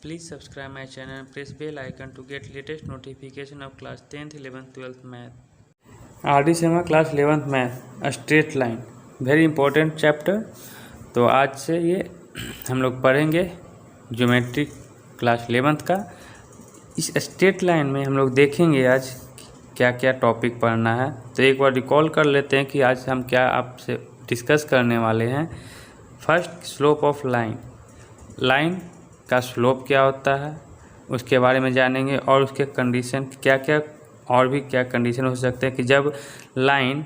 Please subscribe my channel and press bell icon to get latest notification of class 10th, 11th, 12th math. RD Sharma class 11th math a straight line very important chapter। तो आज से ये हम लोग पढ़ेंगे geometry class 11th का। इस straight line में हम लोग देखेंगे आज क्या क्या टॉपिक पढ़ना है। तो एक बार रिकॉल कर लेते हैं कि आज हम क्या आपसे डिस्कस करने वाले हैं। First, slope of line. Line का स्लोप क्या होता है उसके बारे में जानेंगे और उसके कंडीशन क्या क्या और भी क्या कंडीशन हो सकते हैं कि जब line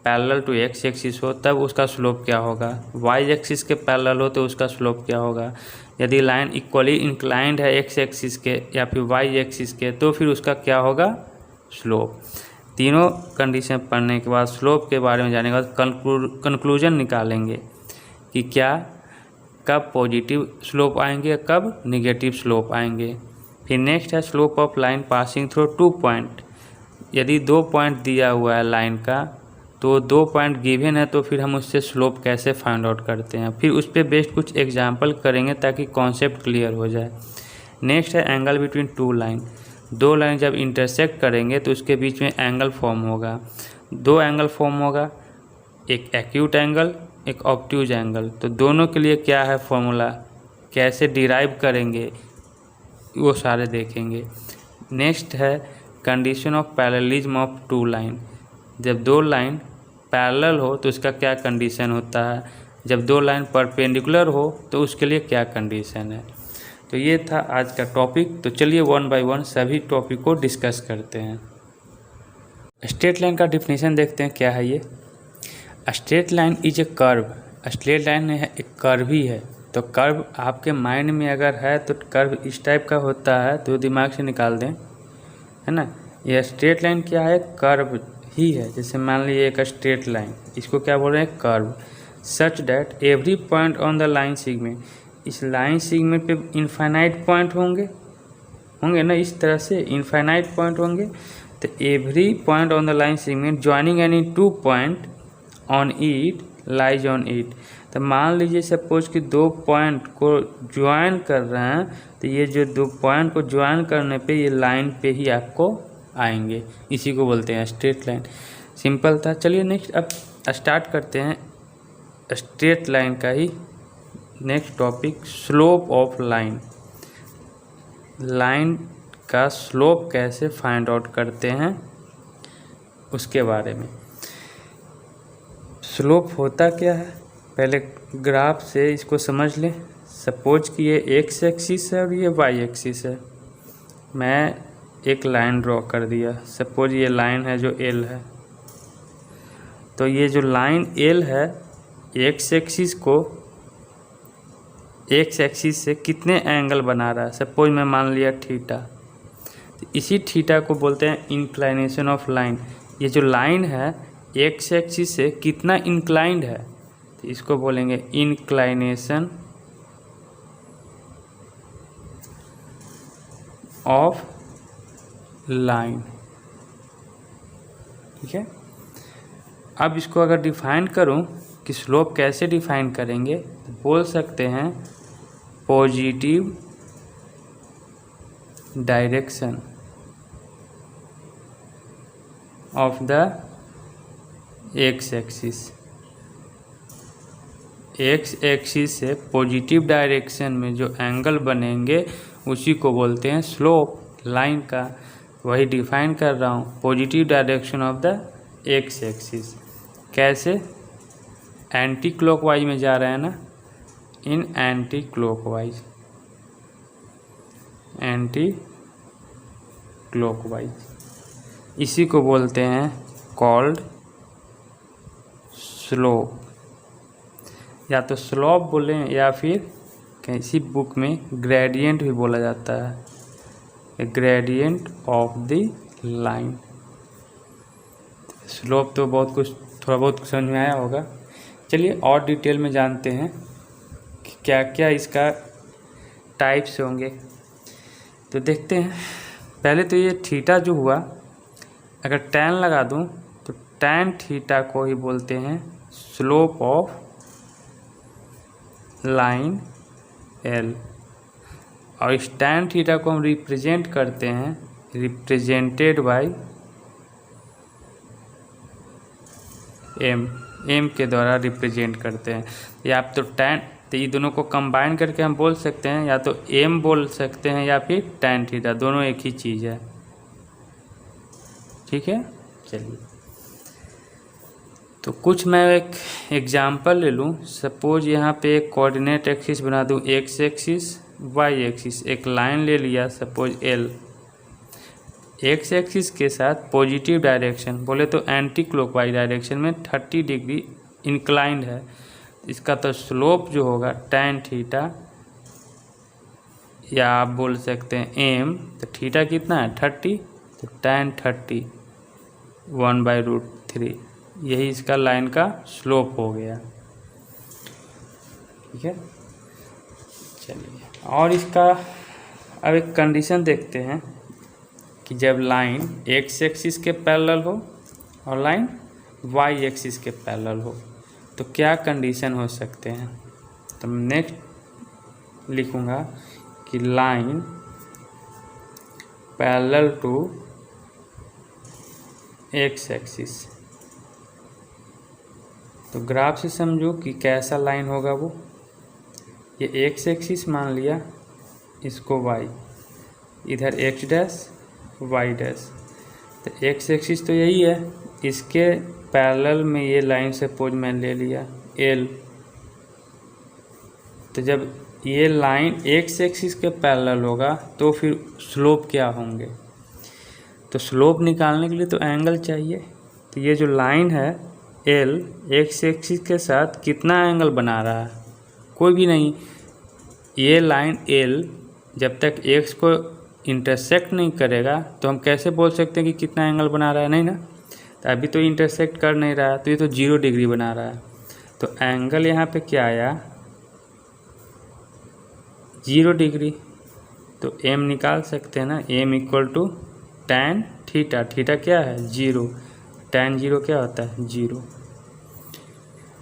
parallel to X axis हो तब उसका स्लोप क्या होगा, वाई एक्सिस के पैरेलल हो तो उसका स्लोप क्या होगा, यदि लाइन इक्वली इंक्लाइंड है एक्स एक्सिस के या फिर वाई एक्सिस के तो फिर उसका क्या होगा स्लोप। तीनों कंडीशन पढ़ने के बाद स्लोप के बारे में जाने के बाद कंक्लूजन निकालेंगे कि क्या कब पॉजिटिव स्लोप आएंगे कब निगेटिव स्लोप आएंगे। फिर नेक्स्ट है slope of line passing through 2 point. यदि 2 पॉइंट दिया हुआ है लाइन का तो 2 पॉइंट गिवन है तो फिर हम उससे स्लोप कैसे फाइंड आउट करते हैं, फिर उस पर बेस्ड कुछ एग्जाम्पल करेंगे ताकि कॉन्सेप्ट क्लियर हो जाए। नेक्स्ट है एंगल बिटवीन 2 लाइन। 2 लाइन जब इंटरसेक्ट करेंगे तो उसके बीच में एंगल फॉर्म होगा। 2 एंगल फॉर्म होगा, एक एक्यूट एंगल एक ऑब्ट्यूज एंगल। तो दोनों के लिए क्या है फॉर्मूला, कैसे डिराइव करेंगे वो सारे देखेंगे। नेक्स्ट है condition of parallelism of 2 line. जब 2 लाइन पैरेलल हो तो उसका क्या कंडीशन होता है, जब 2 लाइन परपेंडिकुलर हो तो उसके लिए क्या कंडीशन है। तो ये था आज का टॉपिक। तो चलिए 1 बाय 1 सभी टॉपिक को डिस्कस करते हैं। स्ट्रेट लाइन का डिफिनीशन देखते हैं क्या है ये। Straight line is a curve. Straight line एक कर्व ही है। तो कर्व आपके माइंड में अगर है तो कर्व इस टाइप का होता है तो दिमाग से निकाल दें, है ना। ये स्ट्रेट लाइन क्या है, कर्व ही है। जैसे मान लीजिए एक स्ट्रेट लाइन, इसको क्या बोल रहे हैं curve. Such that every point on the line segment, इस लाइन सेगमेंट पे इनफाइनाइट पॉइंट होंगे ना, इस तरह से इनफाइनाइट पॉइंट होंगे। तो every point on the line segment joining any 2 point on it lies on it. तो मान लीजिए सपोज कि 2 पॉइंट को ज्वाइन कर रहे हैं तो ये जो 2 पॉइंट को ज्वाइन करने पे ये लाइन पे ही आपको आएंगे, इसी को बोलते हैं स्ट्रेट लाइन। सिंपल था। चलिए नेक्स्ट अब स्टार्ट करते हैं स्ट्रेट लाइन का ही next topic, slope of line. Line का स्लोप कैसे फाइंड आउट करते हैं उसके बारे में। स्लोप होता क्या है, पहले ग्राफ से इसको समझ लें। सपोज कि ये एक्स एक्सिस है और ये वाई एक्सिस है। मैं एक लाइन ड्रॉ कर दिया। सपोज ये लाइन है जो एल है। तो ये जो लाइन एल है एक्स एक्सिस को एक्स एक्सिस से कितने एंगल बना रहा है, सपोज मैं मान लिया थीटा। तो इसी थीटा को बोलते हैं इंक्लाइनेशन ऑफ लाइन। ये जो लाइन है एक्स एक्सिस से कितना इंक्लाइंड है तो इसको बोलेंगे इंक्लाइनेशन ऑफ लाइन। ठीक है। अब इसको अगर डिफाइन करूं कि स्लोप कैसे डिफाइन करेंगे तो बोल सकते हैं positive direction of the x axis. X axis से पॉजिटिव डायरेक्शन में जो एंगल बनेंगे उसी को बोलते हैं स्लोप लाइन का। वही डिफाइन कर रहा हूँ, positive direction of the x axis. कैसे, एंटी क्लॉकवाइज में जा रहे हैं ना, इन एंटी क्लॉकवाइज, एंटी क्लॉकवाइज इसी को बोलते हैं कॉल्ड स्लोप। या तो स्लोप बोलें या फिर किसी बुक में ग्रेडियंट भी बोला जाता है, gradient of the line. Slope तो बहुत कुछ थोड़ा बहुत समझ में आया होगा। चलिए और डिटेल में जानते हैं कि क्या क्या इसका टाइप्स होंगे। तो देखते हैं। पहले तो ये थीटा जो हुआ, अगर टैन लगा दूं तो टैन थीटा को ही बोलते हैं स्लोप ऑफ लाइन एल। और इस tan थीटा को हम रिप्रेजेंट करते हैं, रिप्रेजेंटेड बाय m के द्वारा रिप्रेजेंट करते हैं। या आप तो ये दोनों को कंबाइन करके हम बोल सकते हैं, या तो m बोल सकते हैं या फिर tan थीटा, दोनों एक ही चीज़ है। ठीक है, चलिए तो कुछ मैं एक एग्जांपल ले लूँ। सपोज यहाँ पे एक कोऑर्डिनेट एक्सिस बना दूँ, x एक्सिस y एक्सिस, एक लाइन ले लिया सपोज l, x एक्सिस के साथ पॉजिटिव डायरेक्शन बोले तो एंटी क्लॉकवाइज डायरेक्शन में 30 डिग्री इंक्लाइंड है। इसका तो स्लोप जो होगा tan थीटा, या आप बोल सकते हैं m, तो थीटा कितना है 30, तो tan 30 1/√3, यही इसका लाइन का स्लोप हो गया। ठीक है, चलिए और इसका अब एक कंडीशन देखते हैं कि जब लाइन x एक्सिस के पैरेलल हो और लाइन y एक्सिस के पैरेलल हो तो क्या कंडीशन हो सकते हैं। तो मैं नेक्स्ट लिखूँगा कि line parallel to x axis. तो ग्राफ से समझो कि कैसा लाइन होगा वो, ये x एक्सिस मान लिया, इसको y, इधर x डैश y डैश, तो x एक्सिस तो यही है, इसके पैरेलल में ये लाइन सपोज मैं ले लिया l। तो जब ये लाइन x एक्सिस के पैरेलल होगा तो फिर स्लोप क्या होंगे। तो स्लोप निकालने के लिए तो एंगल चाहिए। तो ये जो लाइन है l x एक्सिस के साथ कितना एंगल बना रहा है, कोई भी नहीं। ये लाइन l जब तक x को इंटरसेक्ट नहीं करेगा तो हम कैसे बोल सकते हैं कि कितना एंगल बना रहा है, नहीं ना। तो अभी तो इंटरसेक्ट कर नहीं रहा है, तो ये तो 0 डिग्री बना रहा है। तो एंगल यहाँ पे क्या आया 0 डिग्री। तो m निकाल सकते हैं ना, m equal to tan theta, theta क्या है 0, tan 0 क्या होता है 0।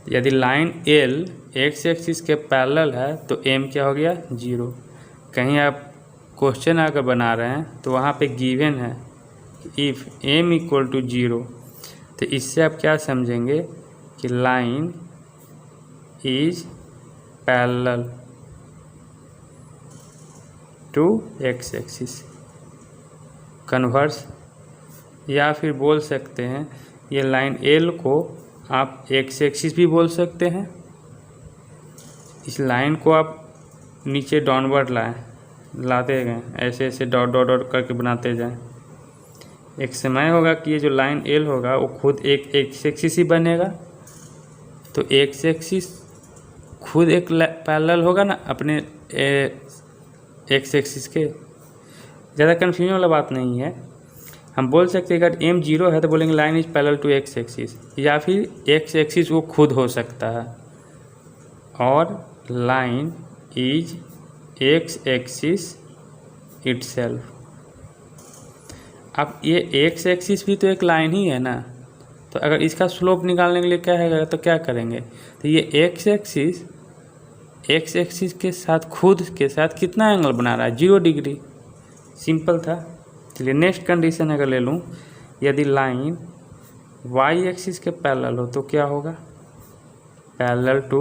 यदि लाइन l x एक्सिस के पैरेलल है तो m क्या हो गया 0। कहीं आप क्वेश्चन अगर बना रहे हैं तो वहाँ पे गिवन है इफ़ m इक्वल टू 0, तो इससे आप क्या समझेंगे कि line is parallel to x axis converse. या फिर बोल सकते हैं ये लाइन l को आप x एक्सिस भी बोल सकते हैं। इस लाइन को आप नीचे डाउनवर्ड लाते गए, ऐसे ऐसे डॉट डॉट डॉट करके बनाते जाएं। एक समय होगा कि ये जो लाइन l होगा वो खुद एक x एक्सिस ही बनेगा। तो x एक्सिस खुद एक पैरेलल होगा ना अपने x एक्सिस के। ज़्यादा कन्फ्यूजन वाला बात नहीं है। हम बोल सकते हैं अगर m 0 है तो बोलेंगे line is parallel to x axis, या फिर x एक्सिस वो खुद हो सकता है और line is x axis itself. अब ये x एक्सिस भी तो एक लाइन ही है ना, तो अगर इसका स्लोप निकालने के लिए क्या है तो क्या करेंगे, तो ये x एक्सिस के साथ खुद के साथ कितना एंगल बना रहा है 0 डिग्री। सिंपल था। चलिए नेक्स्ट कंडीशन अगर ले लूँ, यदि लाइन y एक्सिस के पैरेलल हो तो क्या होगा, पैरेलल टू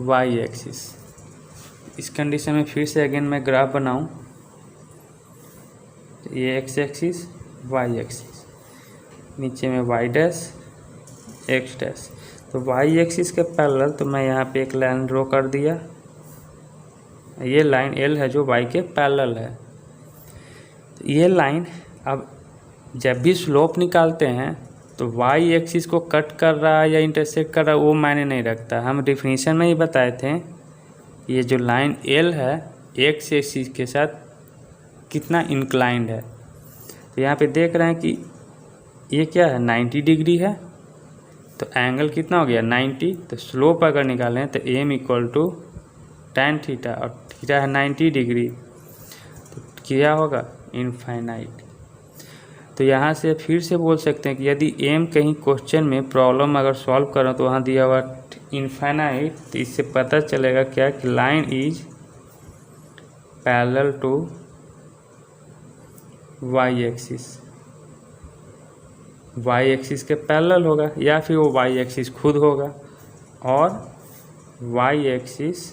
y एक्सिस। इस कंडीशन में फिर से अगेन मैं ग्राफ बनाऊं, ये x एक्सिस y एक्सिस, नीचे में y डैश x डैश। तो y एक्सिस के पैरेलल तो मैं यहाँ पे एक लाइन ड्रॉ कर दिया, ये लाइन l है जो y के पैरेलल है। ये लाइन अब जब भी स्लोप निकालते हैं तो y एक्सिस को कट कर रहा है या इंटरसेक्ट कर रहा है वो मायने नहीं रखता। हम डिफिनीशन में ही बताए थे ये जो लाइन l है x एक्सिस के साथ कितना इंक्लाइंड है। तो यहाँ पे देख रहे हैं कि ये क्या है 90 डिग्री है, तो एंगल कितना हो गया 90। तो स्लोप अगर निकालें तो m equal to tan theta, और थीटा है 90 डिग्री, तो क्या होगा इनफाइनाइट। तो यहाँ से फिर से बोल सकते हैं कि यदि m कहीं क्वेश्चन में प्रॉब्लम अगर सॉल्व करो तो वहाँ दिया हुआ इनफाइनाइट, तो इससे पता चलेगा क्या कि line is parallel to Y axis, Y axis के पैरेलल होगा या फिर वो वाई एक्सिस खुद होगा और वाई एक्सिस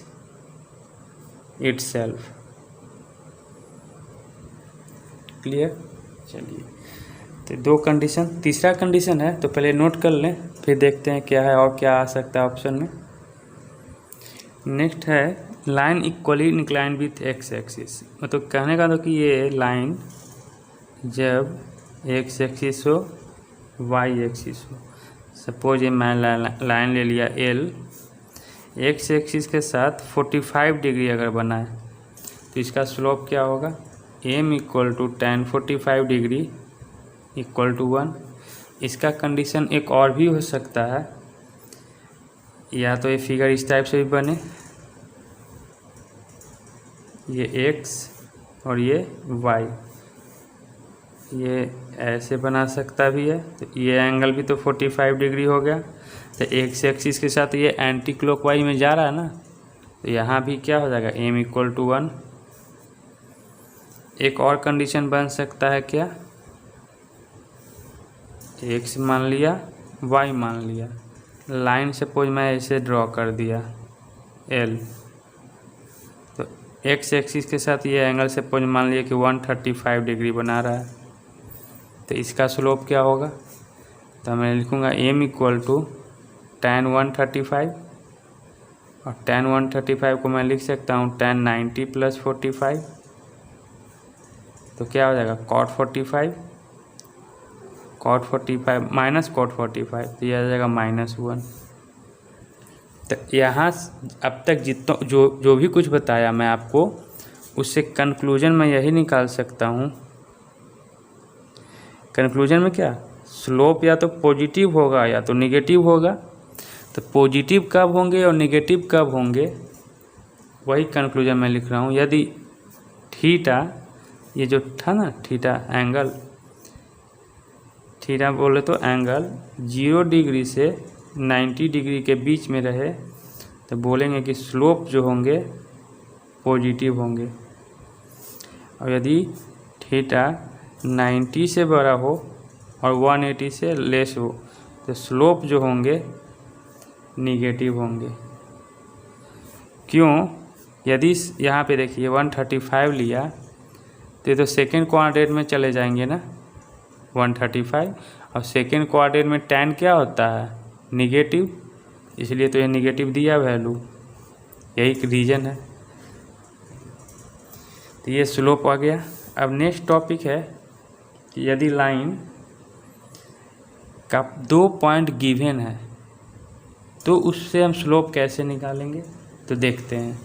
इटसेल्फ। क्लियर। चलिए, तो दो कंडीशन। तीसरा कंडीशन है तो पहले नोट कर लें, फिर देखते हैं क्या है और क्या आ सकता है ऑप्शन में। नेक्स्ट है line equally incline with x axis. मतलब कहने का तो कि ये लाइन जब एक्स एक्सिस हो वाई एक्सिस हो, सपोज ये मैं लाइन ले लिया एल, एक्स एक्सिस के साथ 45 डिग्री अगर बनाए तो इसका स्लोप क्या होगा, M equal to tan 45 degree equal to 1। इसका कंडीशन एक और भी हो सकता है, या तो ये फिगर इस टाइप से भी बने, ये x और ये y, ये ऐसे बना सकता भी है। तो ये एंगल भी तो 45 डिग्री हो गया। तो एक्स एक्सिस के साथ ये एंटी क्लॉकवाइज में जा रहा है ना, तो यहाँ भी क्या हो जाएगा, m इक्वल टू 1। एक और कंडीशन बन सकता है क्या, x मान लिया y मान लिया, लाइन सपोज मैं ऐसे ड्रॉ कर दिया l, तो x एक्सिस के साथ ये एंगल सपोज मान लिया कि 135 डिग्री बना रहा है, तो इसका स्लोप क्या होगा, तो मैं लिखूँगा m इक्वल टू tan 135 और tan 135 को मैं लिख सकता हूँ tan 90 प्लस 45, तो क्या हो जाएगा cot 45 माइनस cot 45, तो यह आ जाएगा -1। तो यहाँ अब तक जितना जो भी कुछ बताया मैं आपको, उससे कंक्लूजन मैं यही निकाल सकता हूँ। कंक्लूजन में क्या, स्लोप या तो पॉजिटिव होगा या तो निगेटिव होगा। तो पॉजिटिव कब होंगे और निगेटिव कब होंगे, वही कंक्लूजन मैं लिख रहा हूँ। यदि थीटा, ये जो था ना थीटा एंगल, थीटा बोले तो एंगल 0 डिग्री से 90 डिग्री के बीच में रहे, तो बोलेंगे कि स्लोप जो होंगे पॉजिटिव होंगे। और यदि थीटा 90 से बड़ा हो और 180 से लेस हो, तो स्लोप जो होंगे निगेटिव होंगे। क्यों, यदि यहाँ पे देखिए 135 लिया तो ये तो सेकेंड क्वाड्रेंट में चले जाएंगे ना 135, और सेकेंड क्वाड्रेंट में tan क्या होता है, निगेटिव, इसलिए तो ये निगेटिव दिया वैल्यू, यही रीजन है। तो ये स्लोप आ गया। अब नेक्स्ट टॉपिक है कि यदि लाइन का 2 पॉइंट गिवन है तो उससे हम स्लोप कैसे निकालेंगे, तो देखते हैं।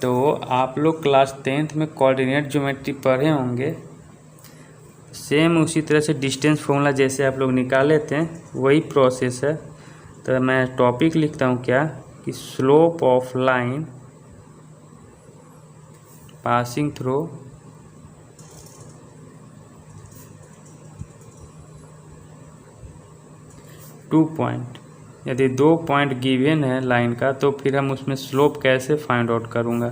तो आप लोग क्लास 10th में कोऑर्डिनेट ज्योमेट्री पढ़े होंगे, सेम उसी तरह से डिस्टेंस फॉर्मूला जैसे आप लोग निकाले थे वही प्रोसेस है। तो मैं टॉपिक लिखता हूँ क्या, कि slope of line passing through two point. यदि 2 पॉइंट गिवन है लाइन का, तो फिर हम उसमें स्लोप कैसे फाइंड आउट करूँगा।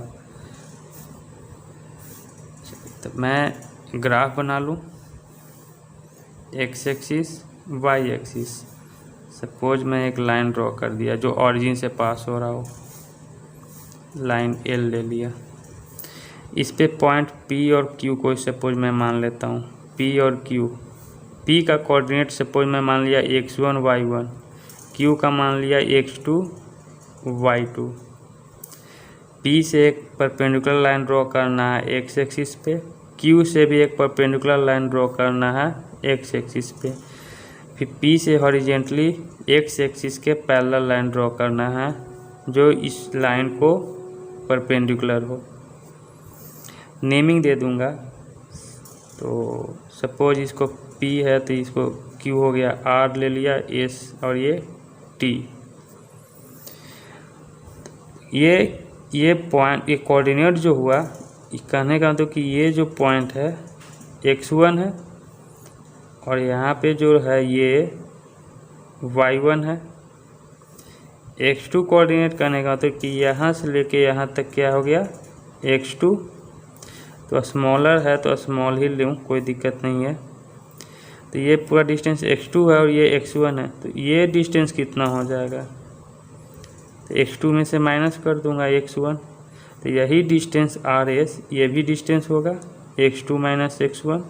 तो मैं ग्राफ बना लूँ, X axis Y axis, suppose मैं एक लाइन ड्रॉ कर दिया जो ऑरिजिन से पास हो रहा हो, लाइन एल ले लिया। इस पे पॉइंट पी और क्यू को सपोज मैं मान लेता हूँ, पी और क्यू। पी का कोऑर्डिनेट सपोज मैं मान लिया x1 y1, क्यू का मान लिया x2 y2। पी से एक परपेंडिकुलर लाइन ड्रॉ करना है एक्स एक्सिस पे, क्यू से भी एक परपेंडिकुलर लाइन ड्रॉ करना है एक्स एक्सिस पे, फिर पी से हॉरिजेंटली एक्स एक्सिस के पैरेलल लाइन ड्रॉ करना है जो इस लाइन को परपेंडिकुलर हो। नेमिंग दे दूंगा, तो सपोज इसको पी है तो इसको क्यू हो गया, आर ले लिया, एस और ये टी। ये पॉइंट, ये कोऑर्डिनेट जो हुआ, कहने का तो कि ये जो पॉइंट है x1 है और यहाँ पे जो है ये y1 है, x2 कोऑर्डिनेट करने का तो कि यहाँ से लेके यहाँ तक क्या हो गया x2, तो स्मॉलर है तो स्मॉल ही लूँ, कोई दिक्कत नहीं है। तो ये पूरा डिस्टेंस x2 है और ये x1 है, तो ये डिस्टेंस कितना हो जाएगा, तो x2 में से माइनस कर दूंगा x1, तो यही डिस्टेंस RS, ये भी डिस्टेंस होगा x2 माइनस x1।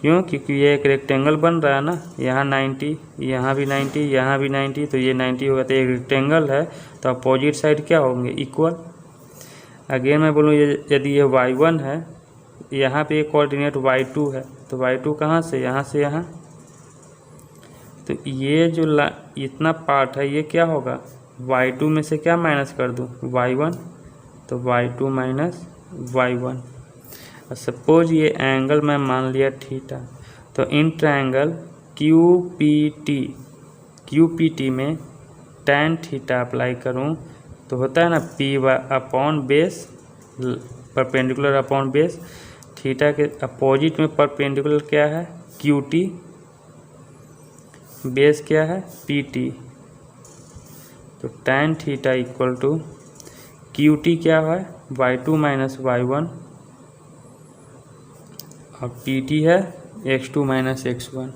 क्यों, क्योंकि ये एक रेक्टेंगल बन रहा है ना, यहाँ 90, यहाँ भी 90, यहाँ भी 90, तो ये 90 होगा। तो एक रेक्टेंगल है तो अपोजिट साइड क्या होंगे, इक्वल। अगेन मैं बोलूँ यदि ये y1 है, यहाँ पे एक कोऑर्डिनेट y2 है, तो y2 कहाँ से, यहाँ से यहाँ, तो ये जो इतना पार्ट है ये क्या होगा, y2 में से क्या माइनस कर दूँ, y1, तो y2 माइनस y1। और सपोज ये एंगल मैं मान लिया थीटा, तो इन ट्रायंगल QPT में tan थीटा अप्लाई करूं तो होता है ना P upon base, perpendicular upon base, theta के अपोजिट में परपेंडिकुलर क्या है QT, बेस क्या है PT, तो tan theta equal to QT क्या है y2 माइनस y1 और PT है x2 माइनस x1।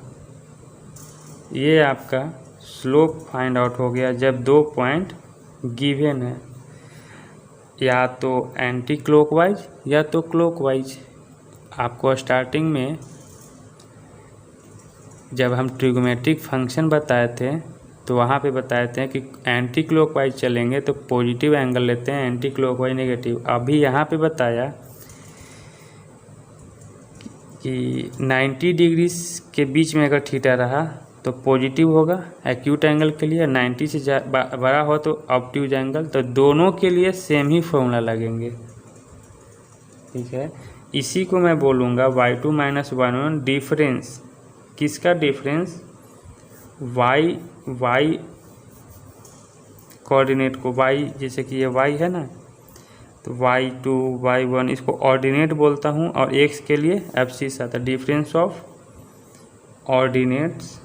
ये आपका स्लोप फाइंड आउट हो गया जब दो पॉइंट गिवन है, या तो एंटी क्लॉकवाइज या तो क्लॉकवाइज। आपको स्टार्टिंग में जब हम ट्रिग्नोमेट्रिक फंक्शन बताए थे तो वहाँ पे बताए थे कि एंटी क्लॉकवाइज चलेंगे तो पॉजिटिव एंगल लेते हैं, एंटी क्लॉकवाइज नेगेटिव। अभी यहाँ पे बताया कि 90 डिग्री के बीच में अगर थीटा रहा तो पॉजिटिव होगा एक्यूट एंगल के लिए, 90 से बड़ा हो तो ऑब्ट्यूज एंगल। तो दोनों के लिए सेम ही फॉर्मूला लगेंगे, ठीक है। इसी को मैं बोलूँगा y2 माइनस y1 डिफरेंस। किसका डिफरेंस, y कोऑर्डिनेट को, y जैसे कि ये y है ना, तो y2 y1 इसको ऑर्डिनेट बोलता हूँ, और x के लिए एब्सिस आता है, difference of ordinates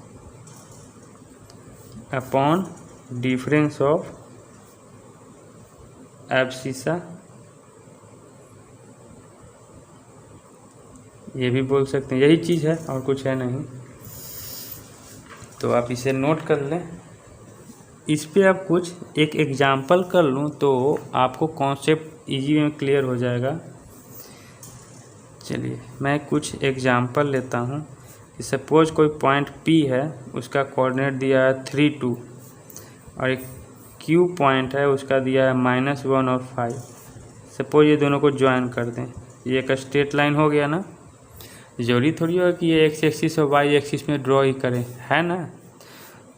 upon difference of abscissa, ये भी बोल सकते हैं, यही चीज़ है और कुछ है नहीं। तो आप इसे नोट कर लें। इस पे आप कुछ एक एग्जाम्पल कर लूँ तो आपको कॉन्सेप्ट इजी में क्लियर हो जाएगा। चलिए मैं कुछ एग्जाम्पल लेता हूँ। सपोज कोई पॉइंट P है, उसका कोऑर्डिनेट दिया है 3 2, और एक Q पॉइंट है उसका दिया है -1 और 5। सपोज ये दोनों को ज्वाइन कर दें, ये एक स्ट्रेट लाइन हो गया ना। जरूरी थोड़ी हो कि ये x एक्सिस और y एक्सिस में ड्रॉ ही करें, है ना।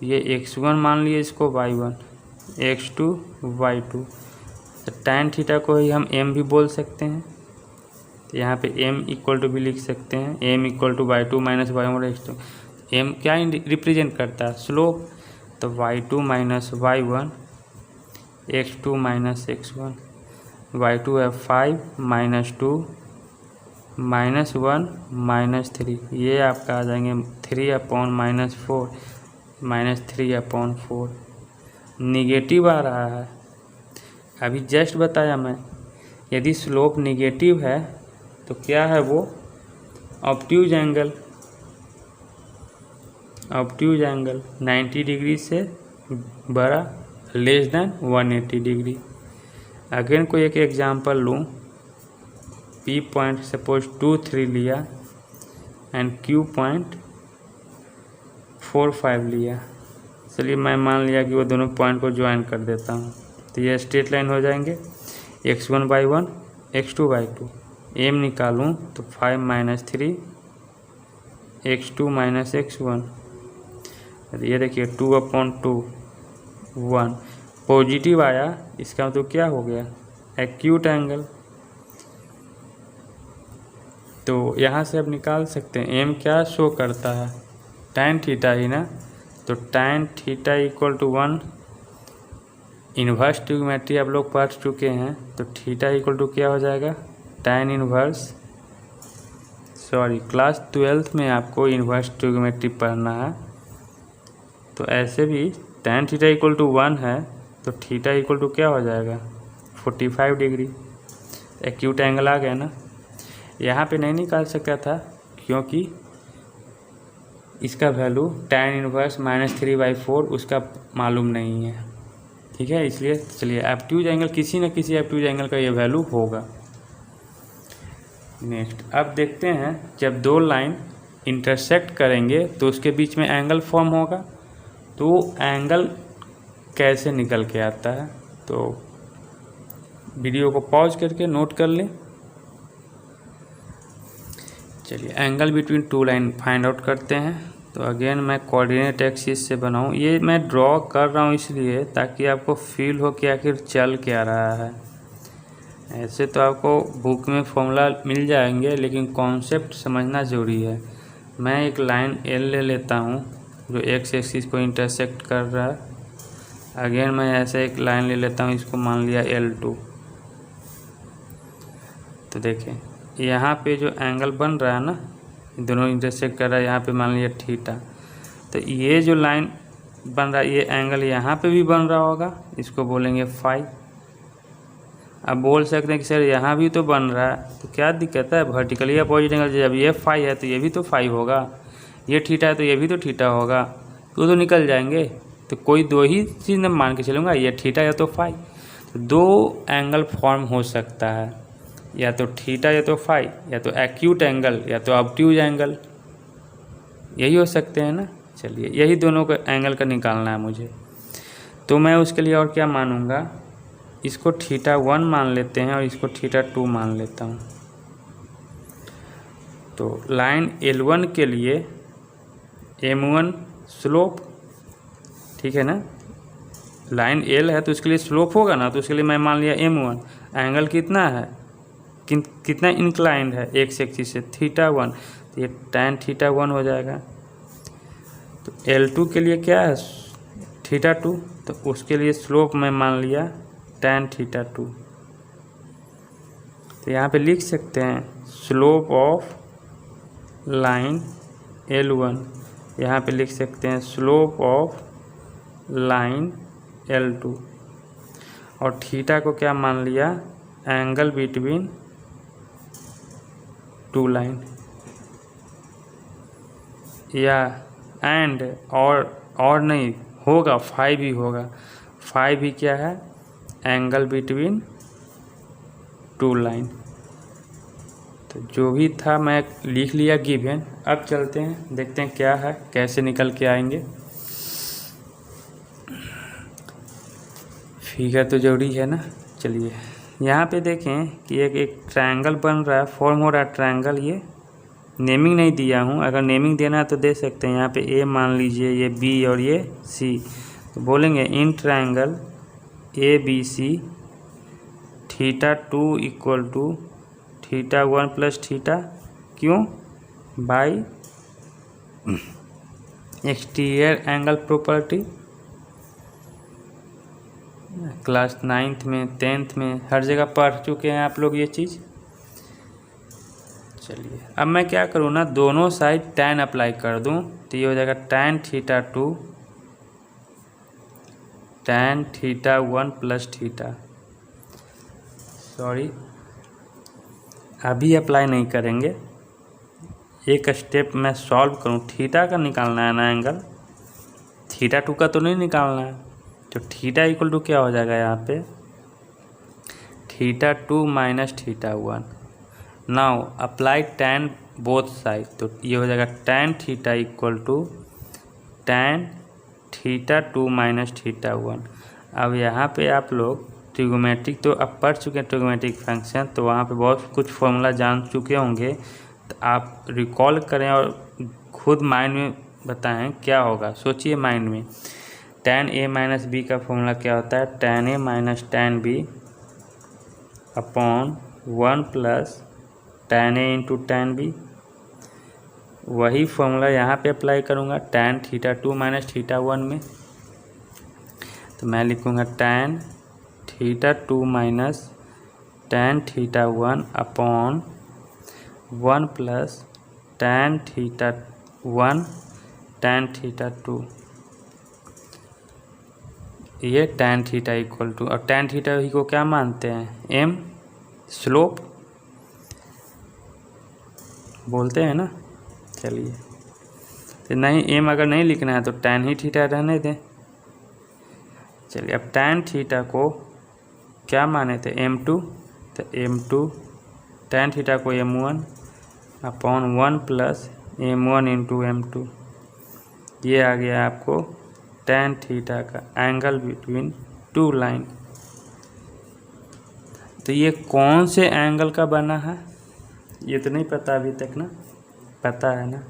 ये x1 मान लिए, इसको y1, x2 y2, तो tan थीटा को ही हम m भी बोल सकते हैं। तो यहाँ पे m इक्वल टू भी लिख सकते हैं, m equal to y2 minus y1 x2। m क्या रिप्रेजेंट करता है, स्लोप, तो y2 minus y1 x2 minus x1, y2 है 5 माइनस 2 माइनस 1 माइनस 3, ये आपका आ जाएंगे 3 upon minus 4 minus 3 upon 4। Negative आ रहा है, अभी जस्ट बताया मैं, यदि स्लोप निगेटिव है तो क्या है वो, obtuse angle, obtuse angle 90 degree से बड़ा, लेस देन 180 डिग्री। अगेन कोई एक एग्जांपल लूँ, P पॉइंट सपोज 2 3 लिया एंड Q पॉइंट 4 5 लिया। चलिए मैं मान लिया कि वो दोनों पॉइंट को ज्वाइन कर देता हूँ, तो ये स्ट्रेट लाइन हो जाएंगे, x1 by 1 x2 by 2। m निकालूँ तो 5 माइनस 3 x2 माइनस x1, ये देखिए 2 अपॉन 2 1, पॉजिटिव आया, इसका मतलब क्या हो गया, एक्यूट एंगल। तो यहाँ से अब निकाल सकते हैं m क्या शो करता है, tan थीटा ही ना, तो tan theta equal to 1, inverse trigonometry आप लोग पढ़ चुके हैं, तो थीटा इक्वल टू क्या हो जाएगा, tan inverse, sorry class 12th में आपको इन्वर्स ट्रिग्नोमेट्री पढ़ना है। तो ऐसे भी tan थीटा इक्वल टू 1 है, तो थीटा इक्वल टू क्या हो जाएगा 45 डिग्री। एक्यूट एंगल आ गया ना। यहाँ पे नहीं निकाल सकता था क्योंकि इसका वैल्यू tan इनवर्स -3/4 उसका मालूम नहीं है, ठीक है। इसलिए चलिए एब्ट्यूज एंगल, किसी न किसी एब्ट्यूज एंगल का ये वैल्यू होगा। नेक्स्ट अब देखते हैं जब दो लाइन इंटरसेक्ट करेंगे तो उसके बीच में एंगल फॉर्म होगा, तो एंगल कैसे निकल के आता है। तो वीडियो को पॉज करके नोट कर लें। चलिए angle between two line find out करते हैं। तो अगेन मैं कोऑर्डिनेट एक्सिस से बनाऊं, ये मैं ड्रॉ कर रहा हूं इसलिए ताकि आपको फील हो कि आखिर चल क्या रहा है। ऐसे तो आपको बुक में फॉर्मूला मिल जाएंगे, लेकिन कॉन्सेप्ट समझना ज़रूरी है। मैं एक लाइन एल ले लेता हूं जो एक्स एक्सिस को इंटरसेक्ट कर रहा है। अगेन मैं ऐसे एक लाइन ले लेता हूं, इसको मान लिया L2। तो देखें यहाँ पे जो एंगल बन रहा है ना, दोनों इंटरसेक्ट कर रहा है, यहाँ पे मान लिया थीटा। तो ये जो लाइन बन रहा है ये एंगल यहाँ पे भी बन रहा होगा, इसको बोलेंगे फाई। अब बोल सकते हैं कि सर यहाँ भी तो बन रहा है, तो क्या दिक्कत है, वर्टिकली अपोजिट एंगल जब ये फाई है तो ये भी तो फाई होगा, ये थीटा है तो ये भी तो थीटा होगा, तो निकल जाएंगे। तो कोई दो ही चीज़ मैं मान के चलूँगा, ये थीटा या तो फाई। तो दो एंगल फॉर्म हो सकता है, या तो थीटा या तो फाई, या तो एक्यूट एंगल या तो ऑब्ट्यूज एंगल, यही हो सकते हैं ना। चलिए यही दोनों का एंगल का निकालना है मुझे। तो मैं उसके लिए और क्या मानूंगा, इसको θ1 मान लेते हैं और इसको θ2 मान लेता हूँ। तो लाइन L1 के लिए M1 स्लोप, ठीक है ना, लाइन L है तो उसके लिए स्लोप होगा ना, तो उसके लिए मैं मान लिया M1। एंगल कितना है, कितना इंक्लाइंड है एक्स एक्सिस से, θ1, तो ये tan θ1 हो जाएगा। तो L2 के लिए क्या है θ2, तो उसके लिए स्लोप मैं मान लिया tan θ2। तो यहाँ पे लिख सकते हैं स्लोप ऑफ लाइन L1, यहाँ पे लिख सकते हैं स्लोप ऑफ लाइन L2, और थीटा को क्या मान लिया, एंगल बिटवीन टू लाइन, या एंड और नहीं होगा, फाई भी होगा। फाई भी क्या है, एंगल बिटवीन टू लाइन। तो जो भी था मैं लिख लिया गिवन। अब चलते हैं देखते हैं क्या है, कैसे निकल के आएंगे। फिगर तो जरूरी है ना। चलिए यहाँ पे देखें कि एक ट्रायंगल बन रहा है, फॉर्म हो रहा है ट्रायंगल। ये नेमिंग नहीं दिया हूँ, अगर नेमिंग देना है तो दे सकते हैं। यहाँ पे ए मान लीजिए, ये बी और ये सी, तो बोलेंगे in triangle ABC θ2 equal to θ1 plus theta, क्यों, by exterior angle property. Class 9th में 10th में हर जगह पढ़ चुके हैं आप लोग ये चीज़। चलिए अब मैं क्या करूँ ना, दोनों साइड tan अप्लाई कर दूँ, तो ये हो जाएगा tan θ2 tan θ1 plus theta. Sorry अभी अप्लाई नहीं करेंगे, एक स्टेप मैं सॉल्व करूँ। थीटा का निकालना है ना एंगल, θ2 का तो नहीं निकालना है। तो थीटा इक्वल टू क्या हो जाएगा यहाँ पे, θ2 minus θ1। Now apply tan both side, तो ये हो जाएगा tan theta equal to tan θ2 minus θ1। अब यहाँ पे आप लोग ट्रिगोमेट्रिक तो अब पढ़ चुके हैं, ट्रिगोमेट्रिक फंक्शन, तो वहाँ पे बहुत कुछ फॉर्मूला जान चुके होंगे। तो आप रिकॉल करें और खुद माइंड में बताएं क्या होगा। सोचिए माइंड में, tan a माइनस बी का फॉर्मूला क्या होता है, tan a minus tan b upon 1 plus tan a into tan b। वही फॉर्मूला यहाँ पे अप्लाई करूँगा tan θ2 माइनस θ1 में। तो मैं लिखूँगा tan θ2 minus tan θ1 upon 1 plus tan θ1 tan θ2। ये tan थीटा इक्वल टू, और tan थीटा ही को क्या मानते हैं, m स्लोप बोलते हैं ना। चलिए, तो नहीं m अगर नहीं लिखना है तो tan ही थीटा रहने दें। चलिए, अब tan थीटा को क्या माने थे, m2, तो m2 tan थीटा को m1 upon 1 plus m1 into m2, ये आ गया आपको tan थीटा का एंगल बिटवीन टू लाइन। तो ये कौन से एंगल का बना है, ये तो नहीं पता अभी तक ना, पता है ना,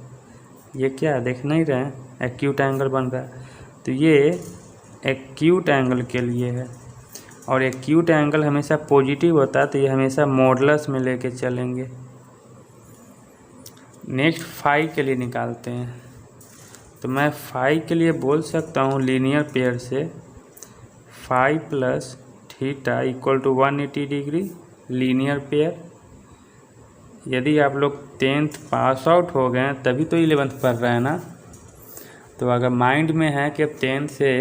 ये क्या देख नहीं रहे हैं, एक्यूट एंगल बन रहा है। तो ये एक्यूट एंगल के लिए है, और एक्यूट एंगल हमेशा पॉजिटिव होता है, तो ये हमेशा मॉडुलस में लेके चलेंगे। नेक्स्ट फाई के लिए निकालते हैं। तो मैं फाई के लिए बोल सकता हूँ लीनियर पेयर से phi plus theta equal to 180 degree linear pair. यदि आप लोग 10th पास आउट हो गए तभी तो 11th पढ़ रहे हैं ना, तो अगर माइंड में है कि अब 10th से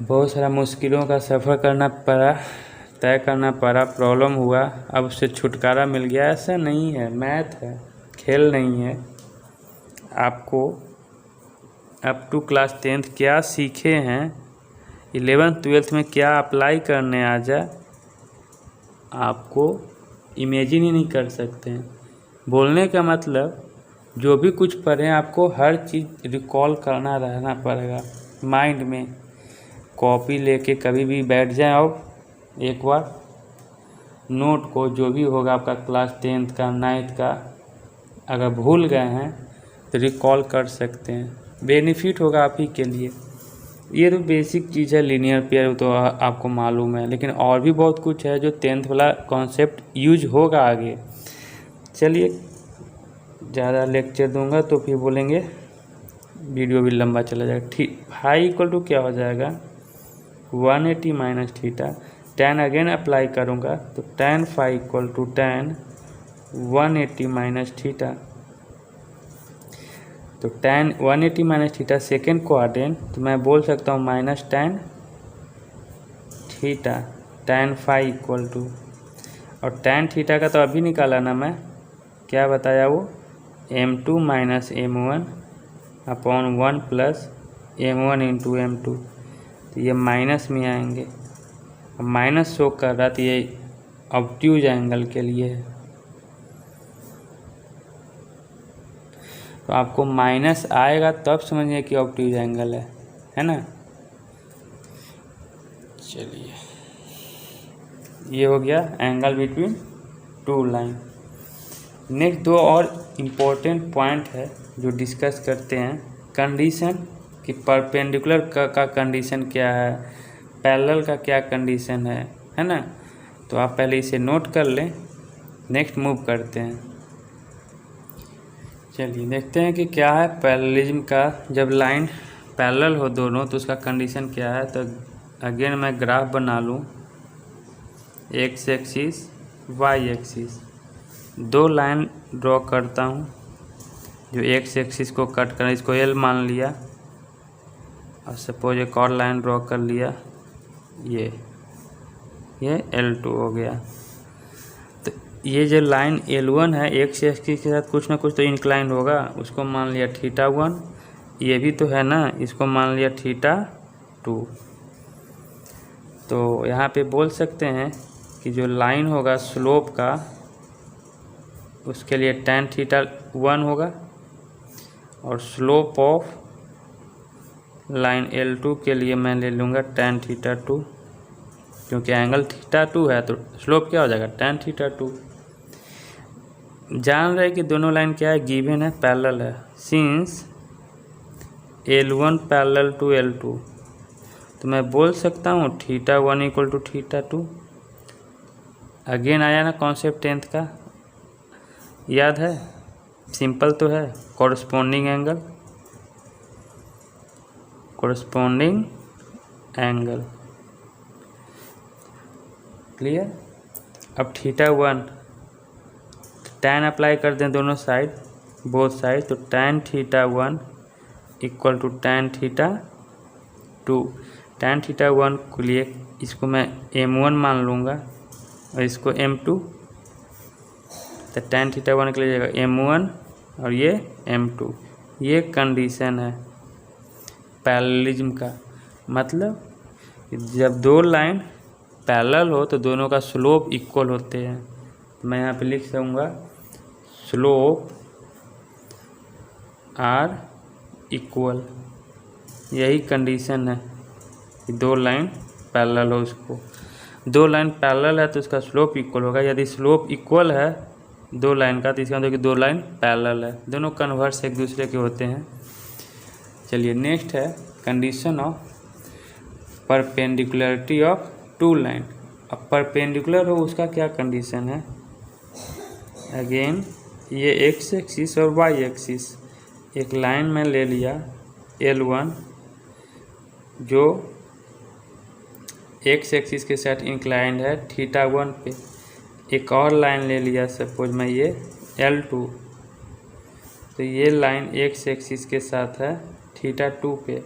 बहुत सारा मुश्किलों का सफ़र करना पड़ा, तय करना पड़ा, प्रॉब्लम हुआ, अब उससे छुटकारा मिल गया, ऐसा नहीं है। मैथ है, खेल नहीं है। आपको अप टू क्लास 10th क्या सीखे हैं, 11th 12th में क्या अप्लाई करने आ जाए, आपको इमेजिन ही नहीं कर सकते हैं। बोलने का मतलब जो भी कुछ पढ़ें आपको हर चीज़ रिकॉल करना रहना पड़ेगा माइंड में। कॉपी लेके कभी भी बैठ जाएं और एक बार नोट को, जो भी होगा आपका क्लास 10th का 9th का, अगर भूल गए हैं तो रिकॉल कर सकते हैं, बेनिफिट होगा आप ही के लिए। ये तो बेसिक चीज़ है लीनियर पेयर, तो आपको मालूम है, लेकिन और भी बहुत कुछ है जो 10th वाला कॉन्सेप्ट यूज होगा आगे। चलिए, ज़्यादा लेक्चर दूंगा तो फिर बोलेंगे वीडियो भी लंबा चला जाएगा। ठीक, फाई इक्वल टू क्या हो जाएगा, 180 minus theta, tan again apply करूँगा तो tan phi equal to tan 180 minus theta. तो tan 180 minus theta second quadrant, तो मैं बोल सकता हूँ minus tan theta tan phi equal to, और tan थीटा का तो अभी निकाला ना मैं, क्या बताया वो, m2 minus m1 upon 1 plus m1 into m2, तो ये माइनस में आएंगे। अब माइनस शो कर रहा, तो ये ऑब्ट्यूज एंगल के लिए है, तो आपको माइनस आएगा तब समझिए कि ऑब्ट्यूज एंगल है ना। चलिए, ये हो गया angle between two line. Next दो और इम्पोर्टेंट पॉइंट है जो डिस्कस करते हैं, कंडीशन कि परपेंडिकुलर का कंडीशन क्या है, पैरेलल का क्या कंडीशन है ना। तो आप पहले इसे नोट कर लें, नेक्स्ट मूव करते हैं। चलिए देखते हैं कि क्या है पैरेललिज्म का। जब लाइन पैरेलल हो दोनों तो उसका कंडीशन क्या है। तो अगेन मैं ग्राफ बना लूँ, एक्स एक्सिस वाई एक्सिस, दो लाइन ड्रॉ करता हूँ जो एक्स एक्सिस को कट कर, इसको एल मान लिया, और सपोज एक और लाइन ड्रॉ कर लिया, ये L2 हो गया। तो ये जो लाइन L1 है एक्स एक्सिस के साथ कुछ ना कुछ तो इंक्लाइन होगा, उसको मान लिया θ1, ये भी तो है ना, इसको मान लिया θ2। तो यहाँ पे बोल सकते हैं कि जो लाइन होगा स्लोप का, उसके लिए tan θ1 होगा, और स्लोप ऑफ लाइन L2 के लिए मैं ले लूँगा tan θ2, क्योंकि एंगल θ2 है तो स्लोप क्या हो जाएगा tan θ2। जान रहे कि दोनों लाइन क्या है, गिवन है, पैरेलल है। Since L1 parallel to L2, तो मैं बोल सकता हूँ θ1 इक्वल टू θ2। अगेन आया ना कॉन्सेप्ट 10th का, याद है, सिंपल तो है, कॉरस्पॉन्डिंग एंगल क्लियर। अब θ1 tan अप्लाई कर दें दोनों साइड, बोथ साइड, तो tan θ1 equal to tan θ2। 2। tan theta 1 के लिए इसको मैं m1 मान लूँगा और इसको m2, तो tan थीटा 1 के लिए जाएगा m1 और ये m2। ये कंडीशन है पैरेललिज्म का, मतलब जब दो लाइन पैरेलल हो तो दोनों का स्लोप इक्वल होते हैं। तो मैं यहाँ पे लिख सकूँगा स्लोप आर इक्वल, यही कंडीशन है कि दो लाइन पैरेलल हो। उसको दो लाइन पैरेलल है तो उसका स्लोप इक्वल होगा। यदि स्लोप इक्वल है दो लाइन का तो इसका मतलब कि दो लाइन पैरेलल है, दोनों कन्वर्स एक दूसरे के होते हैं। चलिए नेक्स्ट है condition of perpendicularity of two line. अब परपेंडिकुलर हो उसका क्या कंडीशन है? अगेन ये एक्स एक्सिस और वाई एक्सिस, एक लाइन में ले लिया L1 जो एक्स एक्सिस के साथ इंक्लाइंड है थीटा 1 पे। एक और लाइन ले लिया सपोज मैं ये L2, तो ये लाइन एक्स एक्सिस के साथ है थीटा 2 पे।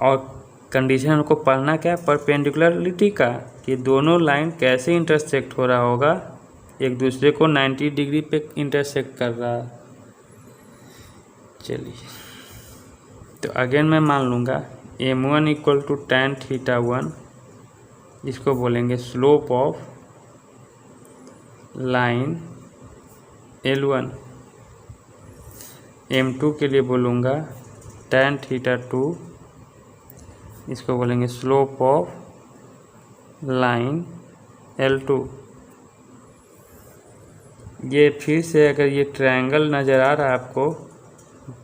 और कंडीशन हमको पढ़ना क्या है परपेंडिकुलरिटी का, कि दोनों लाइन कैसे इंटरसेक्ट हो रहा होगा, एक दूसरे को 90 डिग्री पे इंटरसेक्ट कर रहा है। चलिए तो अगेन मैं मान लूँगा m1 equal to tan theta 1, इसको बोलेंगे slope of line L1। m2 के लिए बोलूँगा tan थीटा 2, इसको बोलेंगे स्लोप ऑफ लाइन L2। ये फिर से अगर ये ट्रायंगल नज़र आ रहा है आपको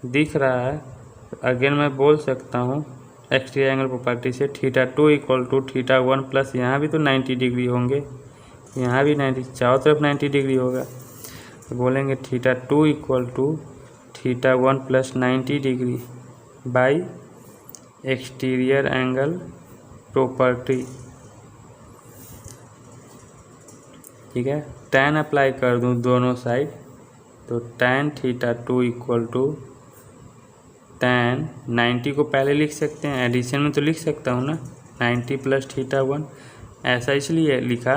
दिख रहा है, अगेन मैं बोल सकता हूँ एक्स ट्रायंगल प्रॉपर्टी से theta 2 equal to theta 1 plus यहाँ भी तो 90 डिग्री होंगे, यहाँ भी 90, चारों तरफ 90 डिग्री होगा। तो बोलेंगे theta 2 equal to theta 1 plus 90 degree by exterior angle property. ठीक है, tan अप्लाई कर दूँ दोनों साइड, तो tan theta 2 equal to tan 90 को पहले लिख सकते हैं, एडिशन में तो लिख सकता हूँ ना 90 प्लस थीटा 1। ऐसा इसलिए लिखा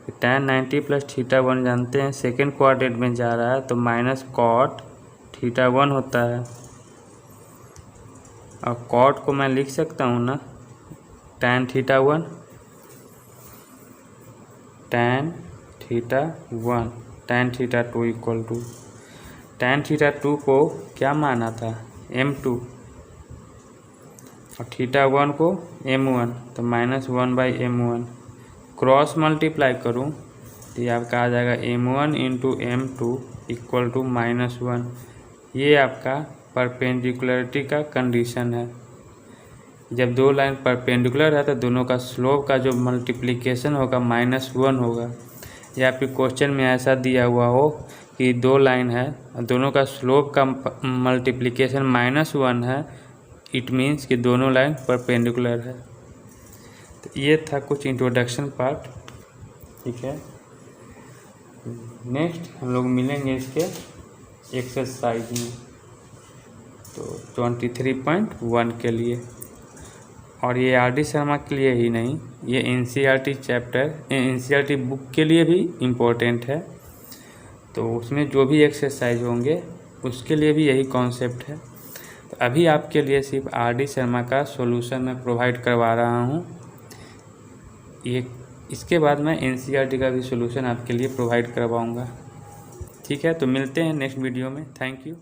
कि tan 90 प्लस थीटा 1 जानते हैं सेकेंड क्वाड्रेंट में जा रहा है तो माइनस कॉट थीटा 1 होता है। और कॉट को मैं लिख सकता हूँ ना tan theta 1, tan theta 1, tan theta 2 equal to tan theta 2 को क्या माना था m2 और थीटा 1 को m1, तो -1/m1 क्रॉस मल्टीप्लाई करूँ तो ये आपका आ जाएगा m1 into m2 equal to -1। ये आपका परपेंडिकुलरिटी का कंडीशन है। जब दो लाइन परपेंडिकुलर है तो दोनों का स्लोप का जो मल्टीप्लिकेशन होगा -1 होगा। या आपके क्वेश्चन में ऐसा दिया हुआ हो कि दो लाइन है दोनों का स्लोप का मल्टीप्लिकेशन -1 है, इट मीन्स कि दोनों लाइन परपेंडिकुलर है। तो ये था कुछ इंट्रोडक्शन पार्ट। ठीक है, नेक्स्ट हम लोग मिलेंगे इसके एक्सरसाइज में, तो 23.1 के लिए। और ये RD शर्मा के लिए ही नहीं, ये NCERT चैप्टर NCERT बुक के लिए भी इम्पोर्टेंट है। तो उसमें जो भी एक्सरसाइज होंगे उसके लिए भी यही कॉन्सेप्ट है। तो अभी आपके लिए सिर्फ RD शर्मा का सॉल्यूशन मैं प्रोवाइड करवा रहा हूँ। ये इसके बाद मैं NCERT का भी सॉल्यूशन आपके लिए प्रोवाइड करवाऊँगा। ठीक है, तो मिलते हैं नेक्स्ट वीडियो में। Thank you.